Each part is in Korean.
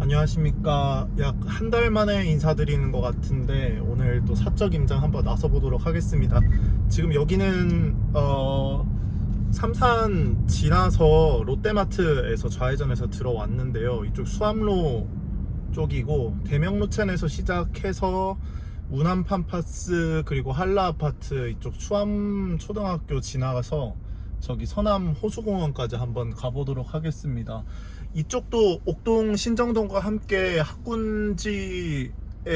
안녕하십니까. 약 한 달 만에 인사드리는 것 같은데 오늘 또 사적 임장 한번 나서 보도록 하겠습니다. 지금 여기는 삼산 지나서 롯데마트에서 좌회전해서 들어왔는데요. 이쪽 수암로 쪽이고 대명로천에서 시작해서 운암 팜파스 그리고 한라아파트 이쪽 수암초등학교 지나가서 저기 서남 호수공원까지 한번 가보도록 하겠습니다. 이쪽도 옥동 신정동과 함께 학군지에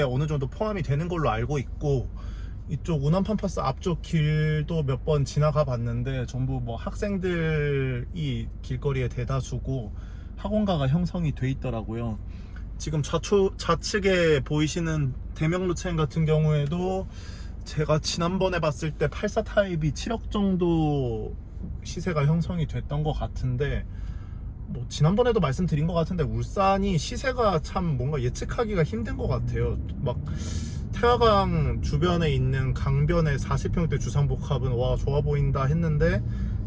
어느 정도 포함이 되는 걸로 알고 있고, 이쪽 운암 팜파스 앞쪽 길도 몇 번 지나가 봤는데 전부 뭐 학생들이 길거리에 대다수고 학원가가 형성이 돼 있더라고요. 지금 좌측에 보이시는 대명로체인 같은 경우에도 제가 지난번에 봤을 때 84 타입이 7억 정도 시세가 형성이 됐던 것 같은데, 뭐 지난번에도 말씀드린 것 같은데 울산이 시세가 참 뭔가 예측하기가 힘든 것 같아요. 막 태화강 주변에 있는 강변의 40평대 주상복합은 와 좋아 보인다 했는데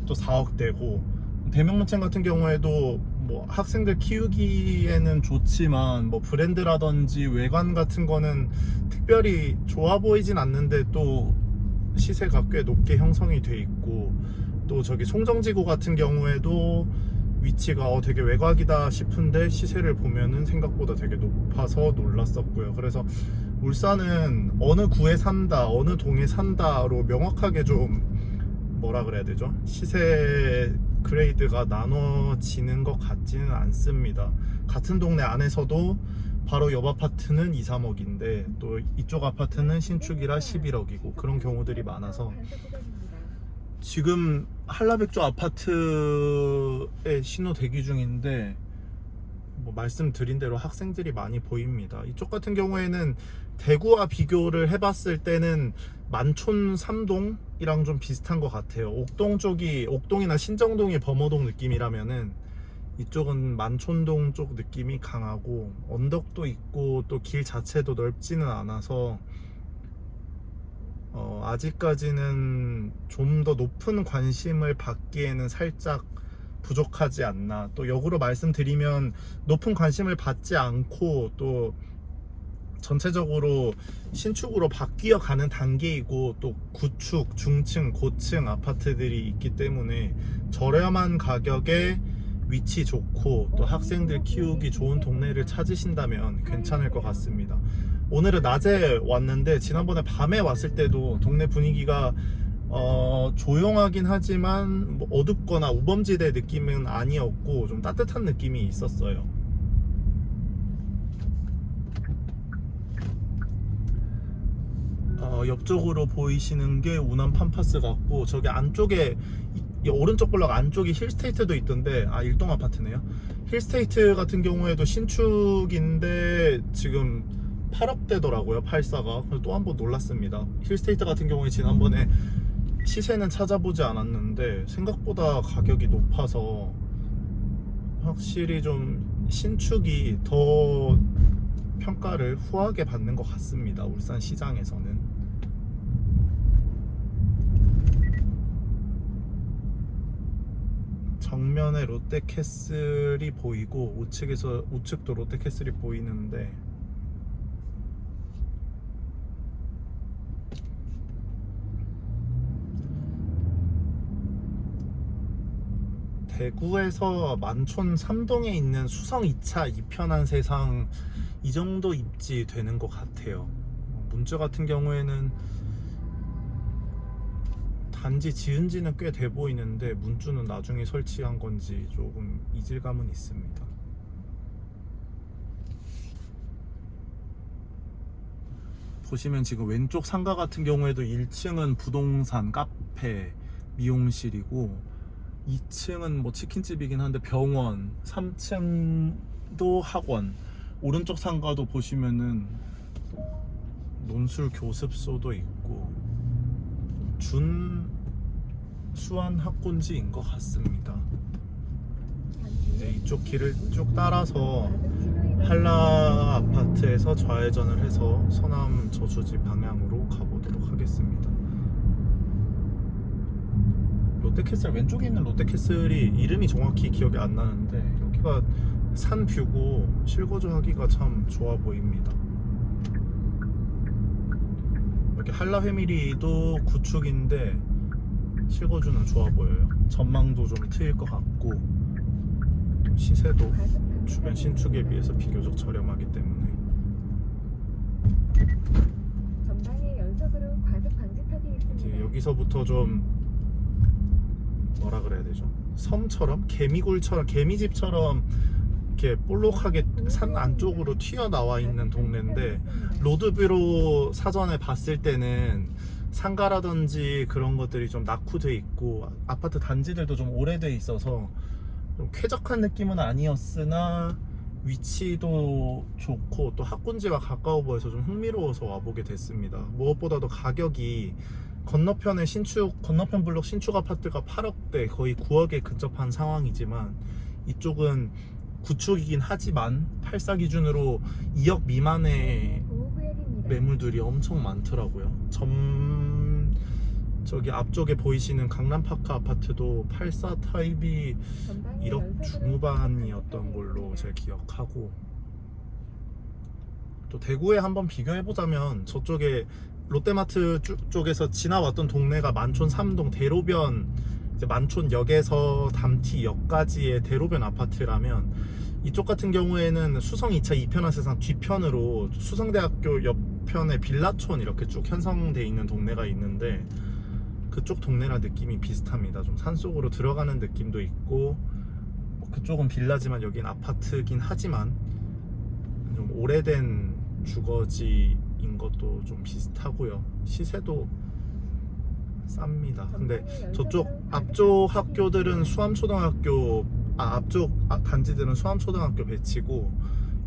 또 4억대고, 대명로체 같은 경우에도 뭐 학생들 키우기에는 좋지만 뭐 브랜드라든지 외관 같은 거는 특별히 좋아 보이진 않는데 또 시세가 꽤 높게 형성이 돼 있고, 또 저기 송정지구 같은 경우에도 위치가 되게 외곽이다 싶은데 시세를 보면은 생각보다 되게 높아서 놀랐었고요. 그래서 울산은 어느 구에 산다, 어느 동에 산다로 명확하게 좀 뭐라 그래야 되죠? 시세 그레이드가 나눠지는 것 같지는 않습니다. 같은 동네 안에서도 바로 옆 아파트는 2, 3억인데 또 이쪽 아파트는 신축이라 11억이고 그런 경우들이 많아서 지금 한라백조 아파트에 신호 대기 중인데 뭐 말씀드린 대로 학생들이 많이 보입니다. 이쪽 같은 경우에는 대구와 비교를 해봤을 때는 만촌 3동이랑 좀 비슷한 것 같아요. 옥동 쪽이, 옥동이나 신정동이 범어동 느낌이라면은 이쪽은 만촌동 쪽 느낌이 강하고 언덕도 있고 또 길 자체도 넓지는 않아서 아직까지는 좀 더 높은 관심을 받기에는 살짝 부족하지 않나. 또 역으로 말씀드리면 높은 관심을 받지 않고 또 전체적으로 신축으로 바뀌어 가는 단계이고 또 구축, 중층, 고층 아파트들이 있기 때문에 저렴한 가격에 위치 좋고 또 학생들 키우기 좋은 동네를 찾으신다면 괜찮을 것 같습니다. 오늘은 낮에 왔는데 지난번에 밤에 왔을 때도 동네 분위기가 조용하긴 하지만 뭐 어둡거나 우범지대 느낌은 아니었고 좀 따뜻한 느낌이 있었어요. 옆쪽으로 보이시는 게 운암 팜파스 같고, 저기 안쪽에 이 오른쪽 블럭 안쪽이 힐스테이트도 있던데, 일동 아파트네요. 힐스테이트 같은 경우에도 신축인데 지금 8억대더라고요, 84가. 또 한 번 놀랐습니다. 힐스테이트 같은 경우에 지난번에 시세는 찾아보지 않았는데 생각보다 가격이 높아서 확실히 좀 신축이 더 평가를 후하게 받는 것 같습니다, 울산 시장에서는. 정면에 롯데캐슬이 보이고 우측도 롯데캐슬이 보이는데 대구에서 만촌 3동에 있는 수성 2차 2편한 세상 이 정도 입지 되는 것 같아요. 문주 같은 경우에는 단지 지은 지는 꽤 돼 보이는데 문주는 나중에 설치한 건지 조금 이질감은 있습니다. 보시면 지금 왼쪽 상가 같은 경우에도 1층은 부동산, 카페, 미용실이고 2층은 뭐 치킨집이긴 한데 병원, 3층도 학원, 오른쪽 상가도 보시면은 논술 교습소도 있고 준수한 학군지인 것 같습니다. 이제 이쪽 길을 쭉 따라서 한라 아파트에서 좌회전을 해서 서남 저수지 방향으로 가보도록 하겠습니다. 롯데캐슬 왼쪽에 있는 롯데캐슬이 이름이 정확히 기억이 안 나는데 여기가 산 뷰고 실거주하기가 참 좋아 보입니다. 여기 한라회밀이도 구축인데 실거주는 좋아 보여요. 전망도 좀 트일 것 같고 또 시세도 주변 신축에 비해서 비교적 저렴하기 때문에. 전방에 연속으로 과속 방지턱이 이제 있습니다. 여기서부터 좀 뭐라 그래야 되죠? 섬처럼 개미굴처럼 개미집처럼 이렇게 볼록하게 산 안쪽으로 튀어나와 있는 동네인데 로드뷰로 사전에 봤을 때는 상가라든지 그런 것들이 좀 낙후돼 있고 아파트 단지들도 좀 오래돼 있어서 좀 쾌적한 느낌은 아니었으나 위치도 좋고 또 학군지와 가까워 보여서 좀 흥미로워서 와보게 됐습니다. 무엇보다도 가격이 건너편에 건너편 블록 신축 아파트가 8억대 거의 9억에 근접한 상황이지만 이쪽은 구축이긴 하지만 84 기준으로 2억 미만의 보호구역입니다. 매물들이 엄청 많더라고요. 저기 앞쪽에 보이시는 강남파크 아파트도 84 타입이 전방에 1억 연속으로 중후반이었던 과속 걸로 방지턱이 제가 기억하고, 또 대구에 한번 비교해보자면 저쪽에 롯데마트 쪽에서 지나왔던 동네가 만촌 3동 대로변, 이제 만촌역에서 담티역까지의 대로변 아파트라면 이쪽 같은 경우에는 수성 2차 2편한 세상 뒤편으로 수성대학교 옆편에 빌라촌 이렇게 쭉 형성돼 있는 동네가 있는데 그쪽 동네랑 느낌이 비슷합니다. 좀 산속으로 들어가는 느낌도 있고 그쪽은 빌라지만 여긴 아파트긴 하지만 좀 오래된 주거지인 것도 좀 비슷하고요. 시세도 쌉니다. 근데 저쪽 앞쪽 학교들은 수암초등학교, 앞쪽 단지들은 수암초등학교 배치고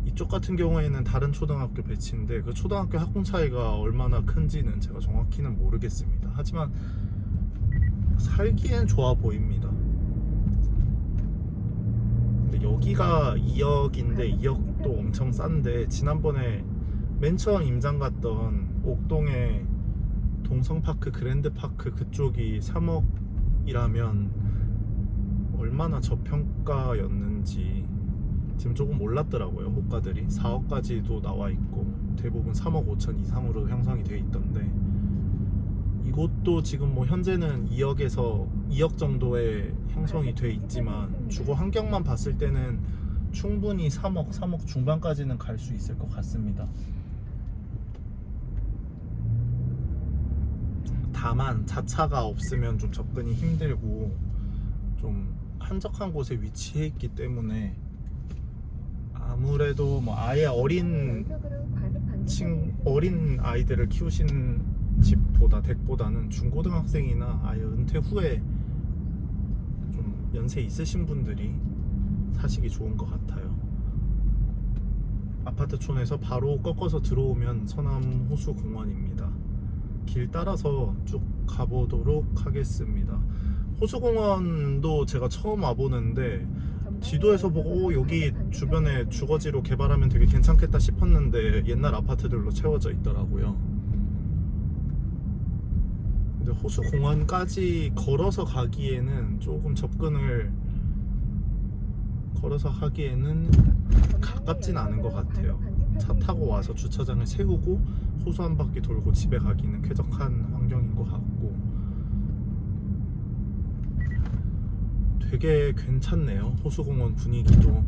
이쪽 같은 경우에는 다른 초등학교 배치인데 그 초등학교 학군 차이가 얼마나 큰지는 제가 정확히는 모르겠습니다. 하지만 살기엔 좋아 보입니다. 근데 여기가 2억인데 2억도 엄청 싼데 지난번에 맨 처음 임장 갔던 옥동의 동성파크 그랜드파크 그쪽이 3억이라면 얼마나 저평가였는지 지금 조금 올랐더라고요. 호가들이 4억까지도 나와 있고 대부분 3억 5천 이상으로 형성이 돼 있던데 이곳도 지금 뭐 현재는 2억 정도의 형성이 돼 있지만 주거 환경만 봤을 때는 충분히 3억 중반까지는 갈 수 있을 것 같습니다. 다만 자차가 없으면 좀 접근이 힘들고 좀 한적한 곳에 위치해 있기 때문에 아무래도 뭐 아예 어린 아이들을 키우시는 집보다 댁보다는 중고등학생이나 아예 은퇴 후에 좀 연세 있으신 분들이 사시기 좋은 것 같아요. 아파트촌에서 바로 꺾어서 들어오면 서남 호수공원입니다. 길 따라서 쭉 가보도록 하겠습니다. 호수공원도 제가 처음 와보는데 지도에서 보고 여기 주변에 주거지로 개발하면 되게 괜찮겠다 싶었는데 옛날 아파트들로 채워져 있더라고요. 근데 호수공원까지 걸어서 가기에는 조금 걸어서 하기에는 가깝진 않은 것 같아요. 차 타고 와서 주차장을 세우고 호수 한 바퀴 돌고 집에 가기는 쾌적한 환경인 것 같고 되게 괜찮네요. 호수공원 분위기도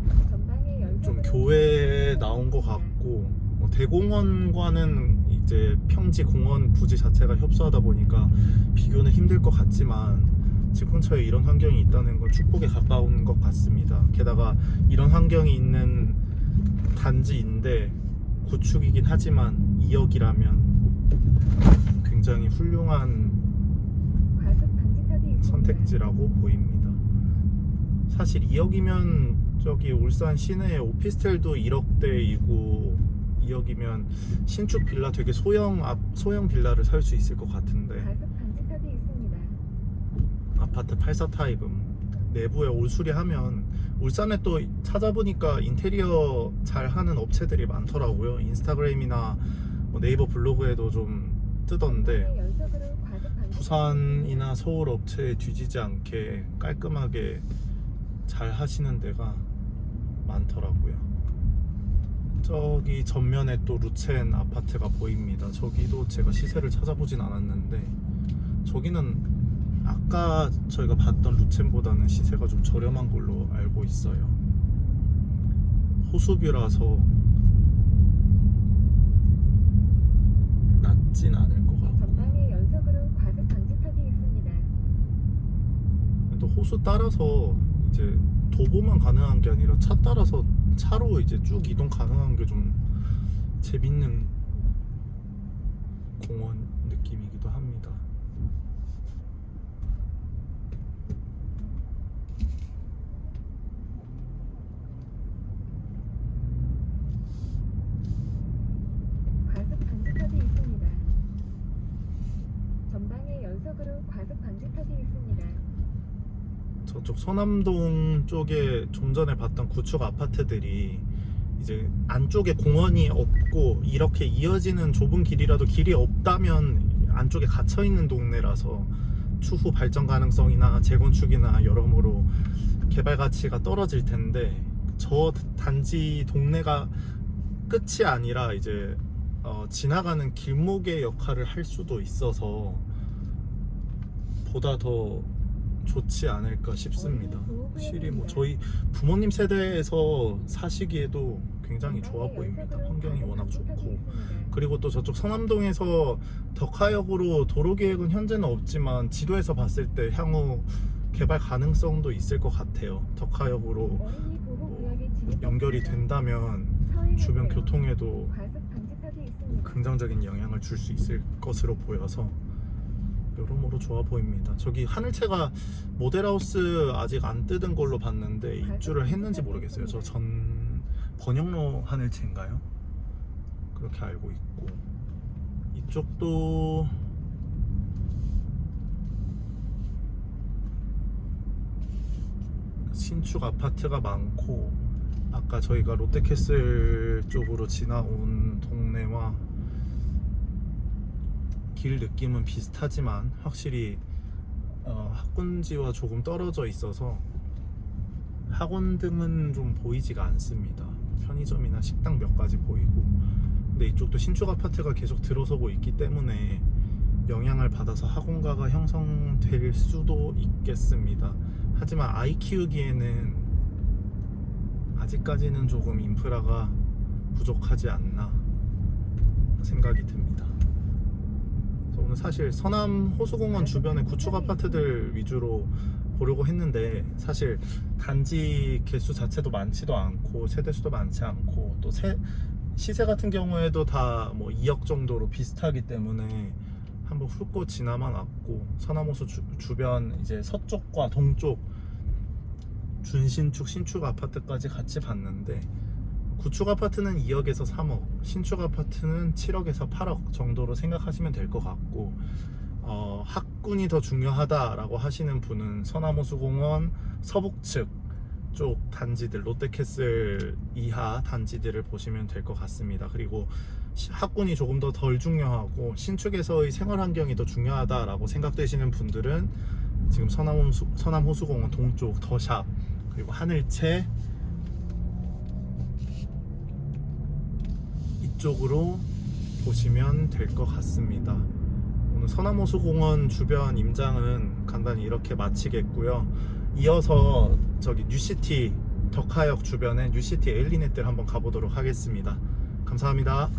좀 교외에 나온 것 같고 뭐 대공원과는 이제 평지 공원 부지 자체가 협소하다 보니까 비교는 힘들 것 같지만 집 근처에 이런 환경이 있다는 건 축복에 가까운 것 같습니다. 게다가 이런 환경이 있는 단지인데 구축이긴 하지만 2억이라면 굉장히 훌륭한 선택지라고 보입니다. 사실 2억이면 저기 울산 시내 오피스텔도 1억대이고 2억이면 신축 빌라 되게 소형 빌라를 살 수 있을 것 같은데 아파트 84 타입은 내부에 올수리하면 울산에 또 찾아보니까 인테리어 잘 하는 업체들이 많더라고요. 인스타그램이나 뭐 네이버 블로그에도 좀 뜨던데 부산이나 서울 업체에 뒤지지 않게 깔끔하게 잘 하시는 데가 많더라고요. 저기 전면에 또 루첸 아파트가 보입니다. 저기도 제가 시세를 찾아보진 않았는데 저기는 아까 저희가 봤던 루첸보다는 시세가 좀 저렴한 걸로 알고 있어요. 호수뷰라서 낮진 않을 것 같고. 전방에 연속으로 과속 방지턱이 있습니다. 또 호수 따라서 이제 도보만 가능한 게 아니라 차 따라서 차로 이제 쭉 이동 가능한 게 좀 재밌는 공원 느낌이기도 합니다. 과속 방지턱이 있습니다. 전방에 연속으로 과속 방지턱이 있습니다. 저쪽 서남동 쪽에 좀 전에 봤던 구축 아파트들이 이제 안쪽에 공원이 없고 이렇게 이어지는 좁은 길이라도 길이 없다면 안쪽에 갇혀 있는 동네라서 추후 발전 가능성이나 재건축이나 여러모로 개발 가치가 떨어질 텐데 저 단지 동네가 끝이 아니라 이제 지나가는 길목의 역할을 할 수도 있어서 보다 더 좋지 않을까 싶습니다. 확실히 뭐 저희 부모님 세대에서 사시기에도 굉장히 좋아 보입니다. 환경이 워낙 좋고, 그리고 또 저쪽 서남동에서 덕하역으로 도로 계획은 현재는 없지만 지도에서 봤을 때 향후 개발 가능성도 있을 것 같아요. 덕하역으로 뭐 연결이 된다면 주변 교통에도 긍정적인 영향을 줄 수 있을 것으로 보여서 여러모로 좋아 보입니다. 저기 하늘채가 모델하우스 아직 안 뜯은 걸로 봤는데 입주를 했는지 모르겠어요. 저 전 번영로 하늘채인가요? 그렇게 알고 있고, 이쪽도 신축 아파트가 많고, 아까 저희가 롯데캐슬 쪽으로 지나온 동네와 길 느낌은 비슷하지만 확실히 학군지와 조금 떨어져 있어서 학원 등은 좀 보이지가 않습니다. 편의점이나 식당 몇 가지 보이고, 근데 이쪽도 신축 아파트가 계속 들어서고 있기 때문에 영향을 받아서 학원가가 형성될 수도 있겠습니다. 하지만 아이 키우기에는 아직까지는 조금 인프라가 부족하지 않나 생각이 듭니다. 그래서 오늘 사실 서남 호수공원 주변의 구축 아파트들 위주로 보려고 했는데, 사실 단지 개수 자체도 많지도 않고 세대수도 많지 않고 또 시세 같은 경우에도 다 뭐 2억 정도로 비슷하기 때문에 한번 훑고 지나만 왔고, 서남호수 주변 이제 서쪽과 동쪽 준신축, 신축 아파트까지 같이 봤는데, 구축 아파트는 2억에서 3억, 신축 아파트는 7억에서 8억 정도로 생각하시면 될 것 같고, 학군이 더 중요하다라고 하시는 분은 서남호수공원 서북측 쪽 단지들, 롯데캐슬 이하 단지들을 보시면 될 것 같습니다. 그리고 학군이 조금 더 덜 중요하고 신축에서의 생활 환경이 더 중요하다라고 생각되시는 분들은 지금 서남호수공원 동쪽 더샵, 그리고 하늘채 이쪽으로 보시면 될 것 같습니다. 오늘 서남호수공원 주변 임장은 간단히 이렇게 마치겠고요. 이어서 저기 뉴시티 덕하역 주변에 뉴시티 에일리넷들 한번 가보도록 하겠습니다. 감사합니다.